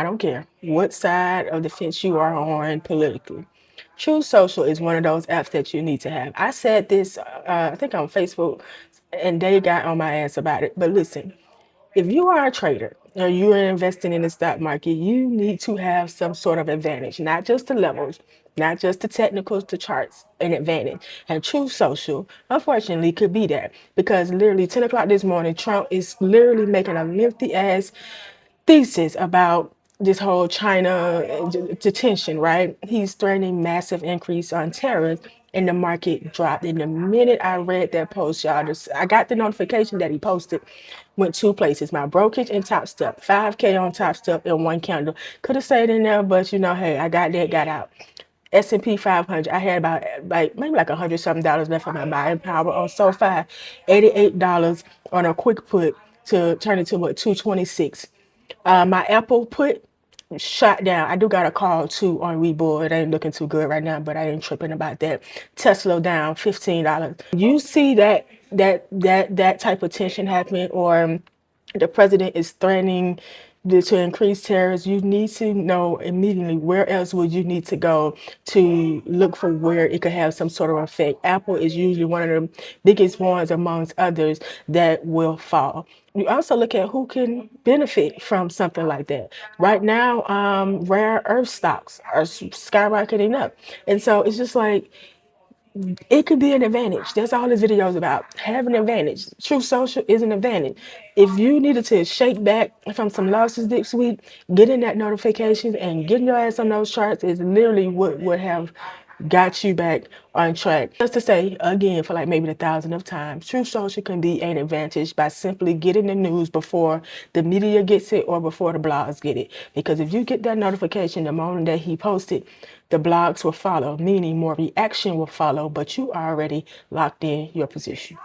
I don't care what side of the fence you are on politically. True Social is one of those apps that you need to have. I said this, I think on Facebook, and they got on my ass about it. But listen, if you are a trader or you are investing in the stock market, you need to have some sort of advantage, not just the levels, not just the technicals, the charts, an advantage. And True Social, unfortunately, could be that because literally 10 o'clock this morning, Trump is literally making a lengthy ass thesis about this whole China detention, right? He's threatening massive increase on tariffs, and the market dropped. And the minute I read that post, y'all, I got the notification that he posted. Went two places, my brokerage and Top Step, 5K on Top Step and one candle. Could have stayed in there, but hey, I got that, got out. S&P 500. I had about maybe like $100 something left of my buying power on SoFi, $88 on a quick put to turn it to what 226. My Apple put shot down. I do got a call too on Webull. It ain't looking too good right now, but I ain't tripping about that. Tesla down $15. You see that type of tension happening, or the president is threatening to increase tariffs, you need to know immediately where else would you need to go to look for where it could have some sort of effect. Apple is usually one of the biggest ones amongst others that will fall. You also look at who can benefit from something like that. Right now, rare earth stocks are skyrocketing up. And so it's just like, it could be an advantage. That's all this video is about. Have an advantage. True Social is an advantage. If you needed to shake back from some losses this week, getting that notification and getting your ass on those charts is literally what would have got you back on track. Just to say again, for like maybe the thousandth of times, True Social can be an advantage by simply getting the news before the media gets it or before the blogs get it. Because if you get that notification the moment that he posted, the blogs will follow, meaning more reaction will follow, but you already locked in your position.